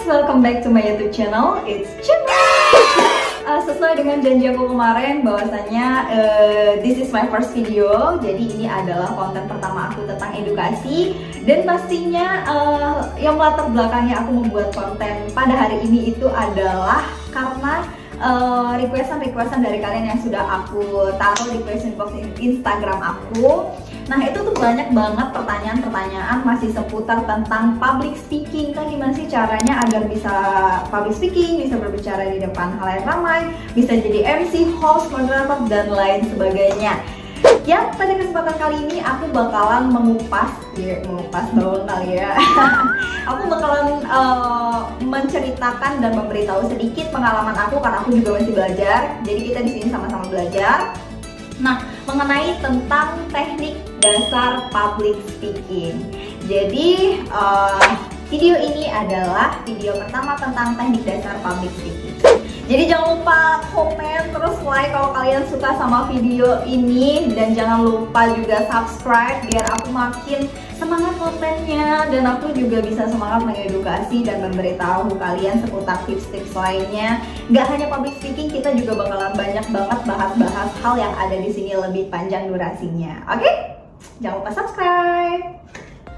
welcome back to my YouTube channel. It's Chandra. Sesuai dengan janji aku kemarin bahwasanya this is my first video. Jadi ini adalah konten pertama aku tentang edukasi. Dan pastinya yang latar belakangnya aku membuat konten pada hari ini itu adalah karena requestan dari kalian yang sudah aku taruh di question box Instagram aku. Nah itu tuh banyak banget pertanyaan-pertanyaan masih seputar tentang public speaking. Kan gimana sih caranya agar bisa public speaking, bisa berbicara di depan halayak ramai, bisa jadi MC, host, moderator, dan lain sebagainya. Ya, pada kesempatan kali ini aku bakalan mengupas bawang kali ya. Aku bakalan menceritakan dan memberitahu sedikit pengalaman aku karena aku juga masih belajar. Jadi kita di sini sama-sama belajar. Nah, mengenai tentang teknik dasar public speaking. Jadi video ini adalah video pertama tentang teknik dasar public speaking. Jadi jangan lupa komen terus like kalau kalian suka sama video ini, dan jangan lupa juga subscribe biar aku makin semangat kontennya dan aku juga bisa semangat mengedukasi dan memberitahu kalian seputar tips-tips lainnya. Gak hanya public speaking, kita juga bakalan banyak banget bahas-bahas hal yang ada di sini lebih panjang durasinya. Oke? Jangan lupa subscribe.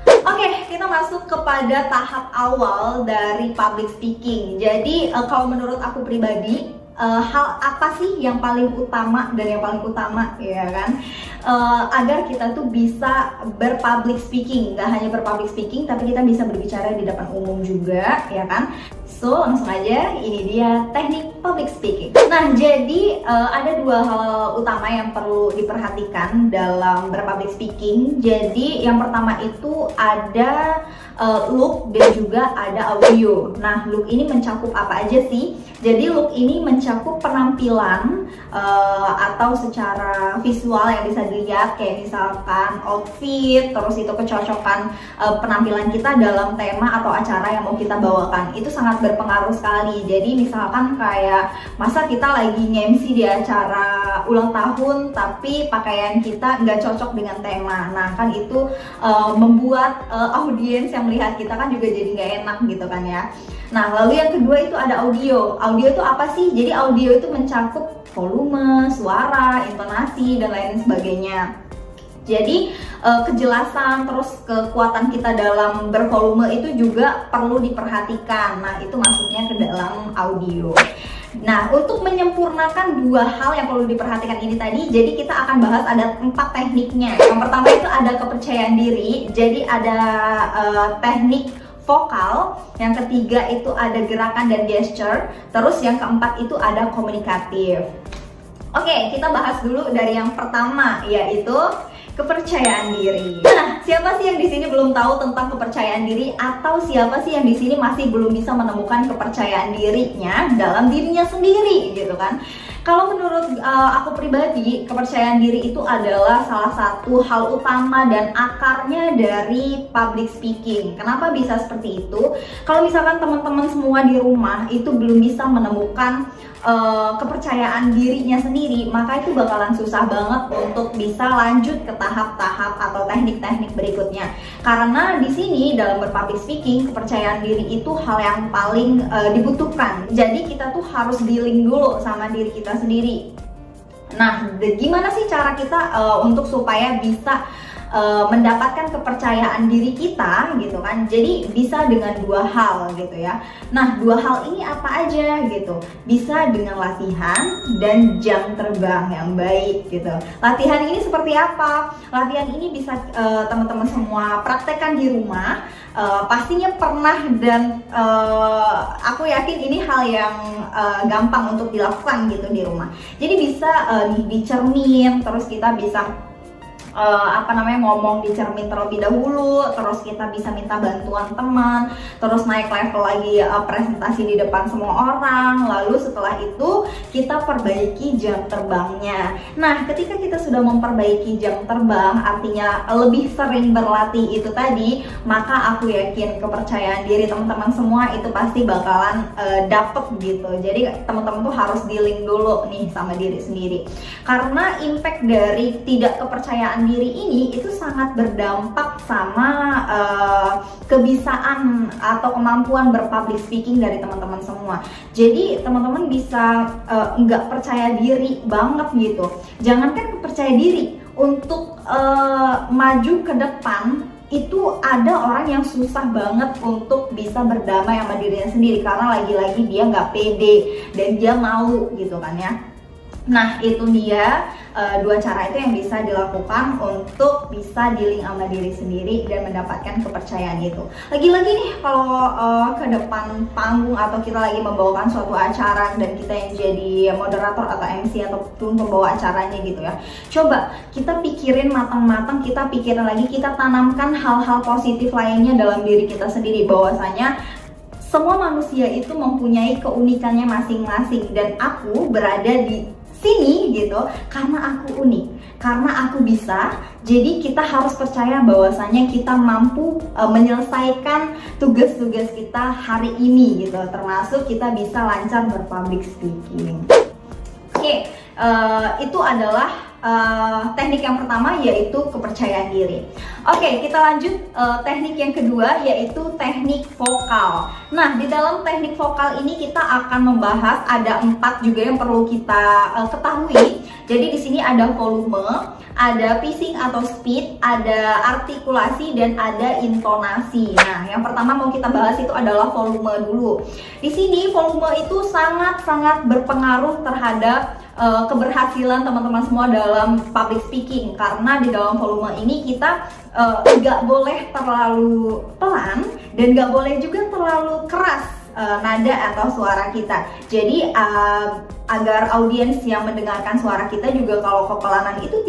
Oke, kita masuk kepada tahap awal dari public speaking. Jadi kalau menurut aku pribadi, hal apa sih yang paling utama dan yang paling utama ya kan, agar kita tuh bisa berpublic speaking. Gak hanya berpublic speaking, tapi kita bisa berbicara di depan umum juga ya kan. So langsung aja, ini dia teknik public speaking. Nah jadi ada dua hal utama yang perlu diperhatikan dalam berpublic speaking. Jadi yang pertama itu ada look dan juga ada audio. Nah look ini mencakup apa aja sih? Jadi look ini mencakup penampilan atau secara visual yang bisa dilihat, kayak misalkan outfit, terus itu kecocokan penampilan kita dalam tema atau acara yang mau kita bawakan. Itu sangat berpengaruh sekali. Jadi misalkan kayak masa kita lagi nge-MC di acara ulang tahun tapi pakaian kita nggak cocok dengan tema. Nah kan itu membuat audiens yang melihat kita kan juga jadi nggak enak gitu kan ya. Nah lalu yang kedua itu ada audio. Audio itu apa sih? Jadi audio itu mencakup volume, suara, intonasi, dan lain sebagainya. Jadi kejelasan terus kekuatan kita dalam bervolume itu juga perlu diperhatikan. Nah itu masuknya ke dalam audio. Nah untuk menyempurnakan dua hal yang perlu diperhatikan ini tadi, jadi kita akan bahas ada 4 tekniknya. Yang pertama itu ada kepercayaan diri. Jadi ada teknik vokal, yang ketiga itu ada gerakan dan gesture, terus yang keempat itu ada komunikatif. Oke, kita bahas dulu dari yang pertama, yaitu kepercayaan diri. Nah, siapa sih yang di sini belum tahu tentang kepercayaan diri, atau siapa sih yang di sini masih belum bisa menemukan kepercayaan dirinya dalam dirinya sendiri gitu kan? Kalau menurut aku pribadi, kepercayaan diri itu adalah salah satu hal utama dan akarnya dari public speaking. Kenapa bisa seperti itu? Kalau misalkan teman-teman semua di rumah itu belum bisa menemukan kepercayaan dirinya sendiri, maka itu bakalan susah banget untuk bisa lanjut ke tahap-tahap atau teknik-teknik berikutnya. Karena di sini dalam berpublic speaking, kepercayaan diri itu hal yang paling dibutuhkan. Jadi kita tuh harus dealing dulu sama diri kita sendiri. Nah, gimana sih cara kita untuk supaya bisa mendapatkan kepercayaan diri kita gitu kan? Jadi bisa dengan dua hal gitu ya. Nah dua hal ini apa aja gitu? Bisa dengan latihan dan jam terbang yang baik gitu. Latihan ini seperti apa? Latihan ini bisa teman-teman semua praktekkan di rumah. Pastinya pernah, dan aku yakin ini hal yang gampang untuk dilakukan gitu di rumah. Jadi bisa di cermin, terus kita bisa ngomong di cermin terlebih dahulu, terus kita bisa minta bantuan teman, terus naik level lagi presentasi di depan semua orang, lalu setelah itu kita perbaiki jam terbangnya. Nah ketika kita sudah memperbaiki jam terbang, artinya lebih sering berlatih itu tadi, maka aku yakin kepercayaan diri teman-teman semua itu pasti bakalan dapet gitu. Jadi teman-teman tuh harus dealing dulu nih sama diri sendiri, karena impact dari tidak kepercayaan kepercayaan diri ini itu sangat berdampak sama kebiasaan atau kemampuan berpublic speaking dari teman-teman semua. Jadi teman-teman bisa nggak percaya diri banget gitu. Jangankan percaya diri, untuk maju ke depan itu ada orang yang susah banget untuk bisa berdamai sama dirinya sendiri karena lagi-lagi dia nggak pede dan dia malu gitu kan ya. Nah itu dia dua cara itu yang bisa dilakukan untuk bisa dealing sama diri sendiri dan mendapatkan kepercayaan itu. Lagi-lagi nih kalau ke depan panggung atau kita lagi membawakan suatu acara dan kita yang jadi moderator atau MC ataupun pembawa acaranya gitu ya, coba kita pikirin matang-matang, kita pikirin lagi, kita tanamkan hal-hal positif lainnya dalam diri kita sendiri, bahwasanya semua manusia itu mempunyai keunikannya masing-masing dan aku berada di sini gitu karena aku unik, karena aku bisa. Jadi kita harus percaya bahwasanya kita mampu menyelesaikan tugas-tugas kita hari ini gitu, termasuk kita bisa lancar berpublic speaking. Oke, itu adalah teknik yang pertama, yaitu kepercayaan diri. Oke, kita lanjut teknik yang kedua, yaitu teknik vokal. Nah, di dalam teknik vokal ini kita akan membahas ada 4 juga yang perlu kita ketahui. Jadi di sini ada volume, ada pacing atau speed, ada artikulasi, dan ada intonasi. Nah, yang pertama mau kita bahas itu adalah volume dulu. Di sini volume itu sangat-sangat berpengaruh terhadap keberhasilan teman-teman semua dalam public speaking, karena di dalam volume ini kita nggak boleh terlalu pelan dan nggak boleh juga terlalu keras nada atau suara kita. Jadi agar audiens yang mendengarkan suara kita juga kalau kepelanan itu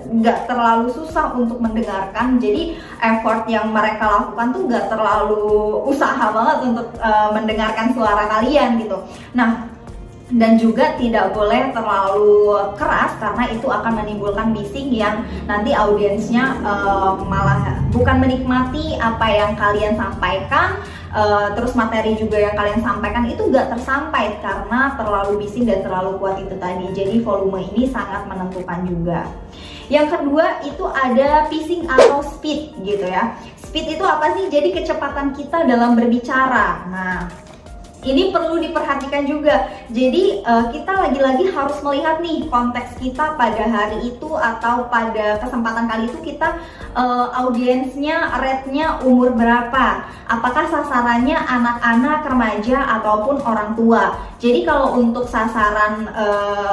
nggak terlalu susah untuk mendengarkan. Jadi effort yang mereka lakukan tuh nggak terlalu usaha banget untuk mendengarkan suara kalian gitu. Nah, dan juga tidak boleh terlalu keras karena itu akan menimbulkan bising yang nanti audiensnya malah bukan menikmati apa yang kalian sampaikan, terus materi juga yang kalian sampaikan itu gak tersampai karena terlalu bising dan terlalu kuat itu tadi. Jadi volume ini sangat menentukan juga. Yang kedua itu ada pacing atau speed gitu ya. Speed itu apa sih? Jadi kecepatan kita dalam berbicara. Nah, ini perlu diperhatikan juga. Jadi kita lagi-lagi harus melihat nih konteks kita pada hari itu atau pada kesempatan kali itu kita audiensnya, rate-nya umur berapa? Apakah sasarannya anak-anak, remaja, ataupun orang tua? Jadi kalau untuk sasaran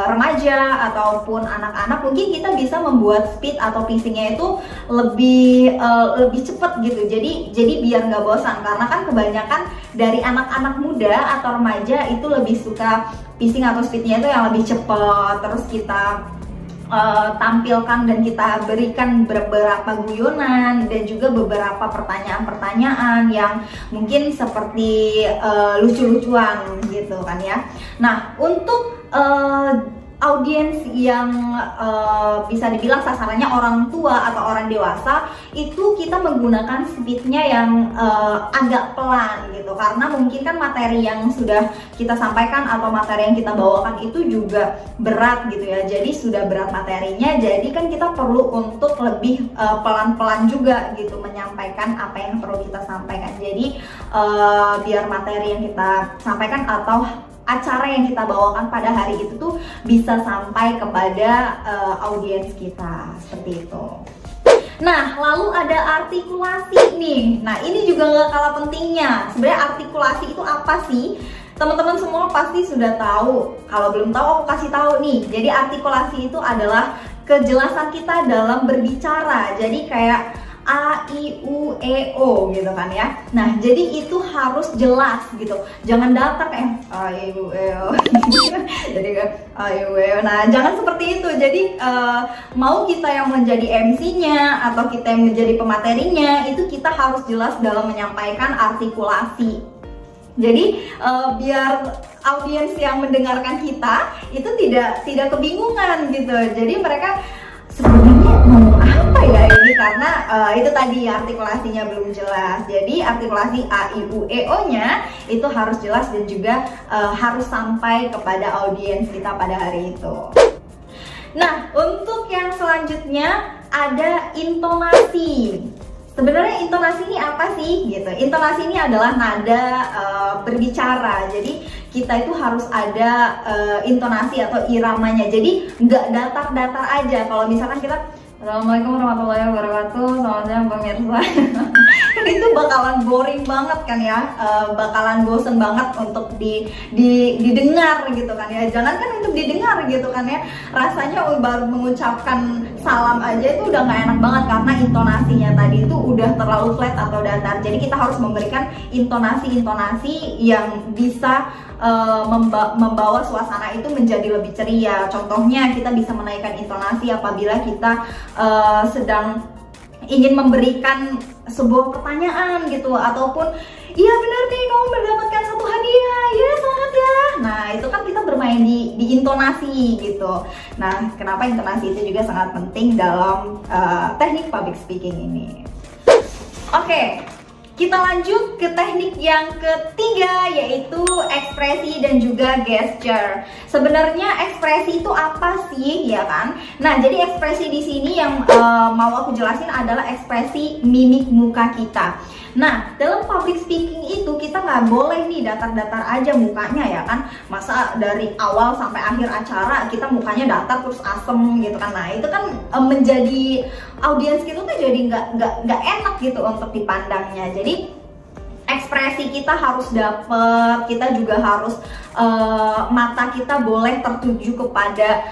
remaja ataupun anak-anak mungkin kita bisa membuat speed atau pacing-nya itu lebih cepat gitu. Jadi biar nggak bosan, karena kan kebanyakan dari anak-anak muda atau remaja itu lebih suka pacing atau speednya itu yang lebih cepat. Terus kita tampilkan dan kita berikan beberapa guyonan dan juga beberapa pertanyaan-pertanyaan yang mungkin seperti lucu-lucuan gitu kan ya. Nah, untuk audiens yang bisa dibilang sasarannya orang tua atau orang dewasa, itu kita menggunakan speednya yang agak pelan gitu, karena mungkin kan materi yang sudah kita sampaikan atau materi yang kita bawakan itu juga berat gitu ya. Jadi sudah berat materinya, jadi kan kita perlu untuk lebih pelan-pelan juga gitu menyampaikan apa yang perlu kita sampaikan. Jadi biar materi yang kita sampaikan atau acara yang kita bawakan pada hari itu tuh bisa sampai kepada audiens kita, seperti itu. Nah, lalu ada artikulasi nih. Nah, ini juga gak kalah pentingnya. Sebenarnya artikulasi itu apa sih? Teman-teman semua pasti sudah tahu. Kalau belum tahu, aku kasih tahu nih. Jadi artikulasi itu adalah kejelasan kita dalam berbicara. Jadi kayak A, I, U, E, O gitu kan ya. Nah, jadi itu harus jelas gitu. Jangan datar kayak A, I, U, E, O. Jadi kan A, I, U, E, O. Nah, jangan seperti itu. Jadi mau kita yang menjadi MC-nya atau kita yang menjadi pematerinya, itu kita harus jelas dalam menyampaikan artikulasi. Jadi biar audiens yang mendengarkan kita itu tidak kebingungan gitu. Jadi mereka sebenarnya ngomong apa ya ini, karena itu tadi artikulasinya belum jelas. Jadi artikulasi A, I, U, E, O nya itu harus jelas dan juga harus sampai kepada audiens kita pada hari itu. Nah, untuk yang selanjutnya ada intonasi. Sebenarnya intonasi ini apa sih gitu? Intonasi ini adalah nada berbicara. Jadi kita itu harus ada intonasi atau iramanya. Jadi nggak datar-datar aja. Kalau misalkan kita Assalamualaikum warahmatullahi wabarakatuh, selamat siang pemirsa. Kan itu bakalan boring banget kan ya, bakalan bosen banget untuk didengar gitu kan ya. Jangan kan untuk didengar gitu kan ya, rasanya baru mengucapkan salam aja itu udah nggak enak banget karena intonasinya tadi itu udah terlalu flat atau datar. Jadi kita harus memberikan intonasi-intonasi yang bisa membawa suasana itu menjadi lebih ceria. Contohnya kita bisa menaikkan intonasi apabila kita sedang ingin memberikan sebuah pertanyaan gitu, ataupun iya benar nih kamu mendapatkan satu hadiah, ya semangat ya. Nah itu kan kita bermain di intonasi gitu. Nah kenapa intonasi itu juga sangat penting dalam teknik public speaking ini. Oke. Kita lanjut ke teknik yang ketiga, yaitu ekspresi dan juga gesture. Sebenarnya ekspresi itu apa sih, ya kan? Nah, jadi ekspresi di sini yang mau aku jelasin adalah ekspresi mimik muka kita. Nah, dalam public speaking itu kita nggak boleh nih datar-datar aja mukanya, ya kan? Masa dari awal sampai akhir acara kita mukanya datar terus asem gitu kan? Nah, itu kan menjadi audiens kita tuh jadi nggak enak gitu untuk dipandangnya. Jadi ekspresi kita harus dapet, kita juga harus mata kita boleh tertuju kepada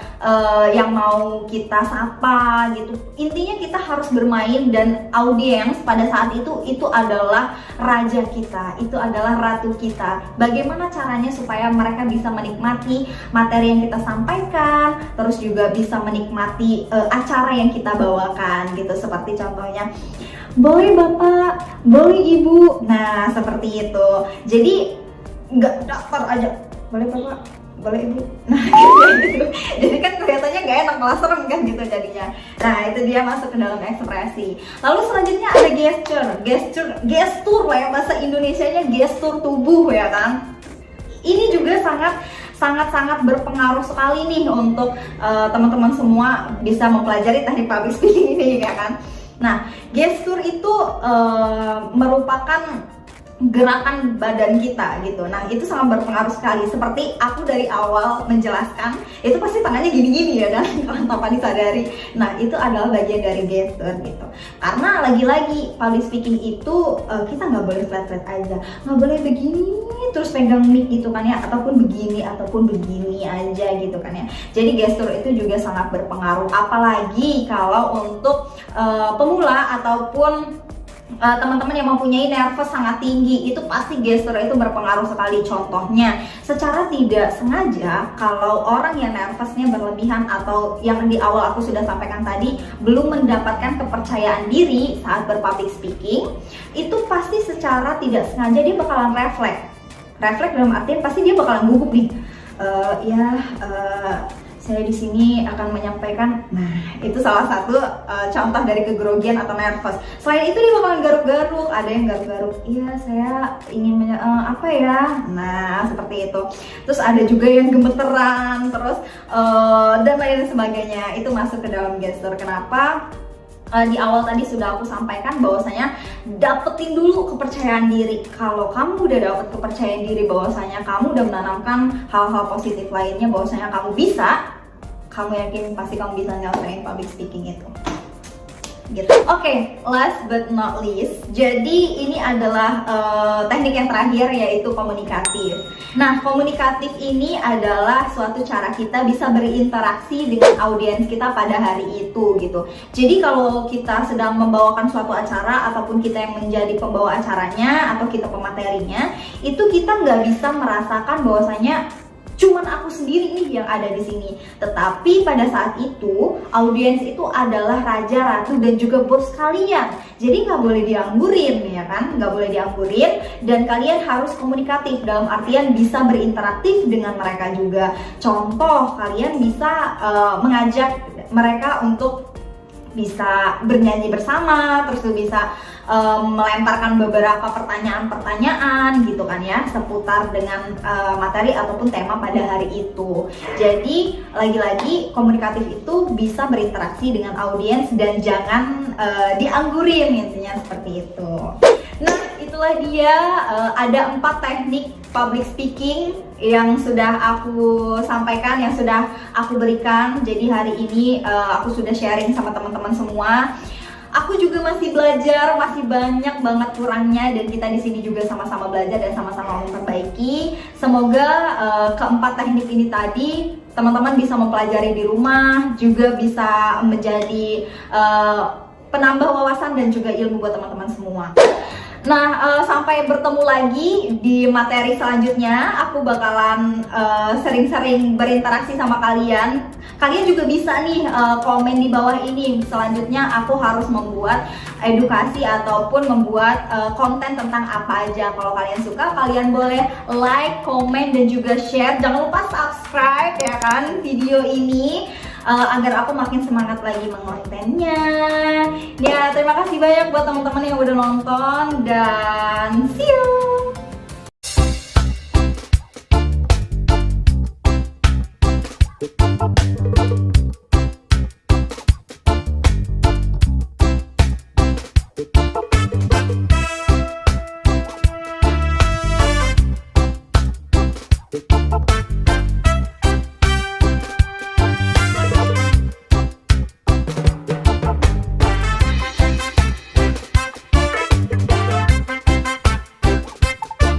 yang mau kita sapa gitu. Intinya kita harus bermain, dan audiens pada saat itu adalah raja kita, itu adalah ratu kita. Bagaimana caranya supaya mereka bisa menikmati materi yang kita sampaikan, terus juga bisa menikmati acara yang kita bawakan gitu. Seperti contohnya, boleh bapak, boleh ibu. Nah seperti itu. Jadi nggak datar aja, boleh bapak, boleh ibu. Nah gitu. Jadi kan kelihatannya nggak enak, malah serem kan gitu jadinya. Nah itu dia masuk ke dalam ekspresi. Lalu selanjutnya ada gestur lah ya, bahasa Indonesianya gestur tubuh, ya kan. Ini juga sangat berpengaruh sekali nih untuk teman-teman semua bisa mempelajari teknik public speaking ini, ya kan. Nah, gestur itu merupakan gerakan badan kita gitu. Nah, itu sangat berpengaruh sekali. Seperti aku dari awal menjelaskan, itu pasti tangannya gini-gini ya kan, tanpa disadari. Nah, itu adalah bagian dari gestur gitu. Karena lagi-lagi public speaking itu kita nggak boleh flat-flat aja, nggak boleh begini terus pegang mic gitu kan ya, ataupun begini aja gitu kan ya. Jadi gestur itu juga sangat berpengaruh, apalagi kalau untuk pemula ataupun teman-teman yang mempunyai nervous sangat tinggi, itu pasti gestur itu berpengaruh sekali. Contohnya, secara tidak sengaja kalau orang yang nervousnya berlebihan atau yang di awal aku sudah sampaikan tadi belum mendapatkan kepercayaan diri saat berpublic speaking, itu pasti secara tidak sengaja dia bakalan refleks dalam artian pasti dia bakalan gugup nih. Saya di sini akan menyampaikan. Nah, itu salah satu contoh dari kegrogian atau nervous. Selain itu dia bakalan garuk-garuk, ada yang garuk-garuk. Iya, saya ingin apa ya? Nah, seperti itu. Terus ada juga yang gemeteran, terus dan lain sebagainya. Itu masuk ke dalam gestur. Kenapa? Di awal tadi sudah aku sampaikan bahwasanya dapetin dulu kepercayaan diri. Kalau kamu udah dapet kepercayaan diri bahwasanya kamu udah menanamkan hal-hal positif lainnya, bahwasanya kamu bisa, kamu yakin pasti kamu bisa nyelesain public speaking itu gitu. Oke, last but not least, jadi ini adalah teknik yang terakhir, yaitu komunikatif. Nah, komunikatif ini adalah suatu cara kita bisa berinteraksi dengan audiens kita pada hari itu gitu. Jadi kalau kita sedang membawakan suatu acara, ataupun kita yang menjadi pembawa acaranya atau kita pematerinya, itu kita nggak bisa merasakan bahwasanya cuman aku sendiri nih yang ada di sini. Tetapi pada saat itu audiens itu adalah raja, ratu, dan juga bos kalian. Jadi nggak boleh dianggurin, ya kan? Nggak boleh dianggurin, dan kalian harus komunikatif dalam artian bisa berinteraktif dengan mereka juga. Contoh, kalian bisa mengajak mereka untuk bisa bernyanyi bersama, terus lu bisa melemparkan beberapa pertanyaan-pertanyaan gitu kan ya, seputar dengan materi ataupun tema pada hari itu. Jadi lagi-lagi komunikatif itu bisa berinteraksi dengan audiens dan jangan dianggurin, intinya seperti itu. Nah, itulah dia ada 4 teknik public speaking yang sudah aku sampaikan, yang sudah aku berikan. Jadi hari ini aku sudah sharing sama teman-teman semua. Aku juga masih belajar, masih banyak banget kurangnya, dan kita di sini juga sama-sama belajar dan sama-sama memperbaiki. Semoga keempat teknik ini tadi teman-teman bisa mempelajari di rumah, juga bisa menjadi penambah wawasan dan juga ilmu buat teman-teman semua. Nah, sampai bertemu lagi di materi selanjutnya. Aku bakalan sering-sering berinteraksi sama kalian. Kalian juga bisa nih komen di bawah ini. Selanjutnya aku harus membuat edukasi ataupun membuat konten tentang apa aja. Kalau kalian suka, kalian boleh like, komen, dan juga share. Jangan lupa subscribe ya kan video ini, agar aku makin semangat lagi mengontennya. Ya, terima kasih banyak buat teman-teman yang udah nonton, dan see you.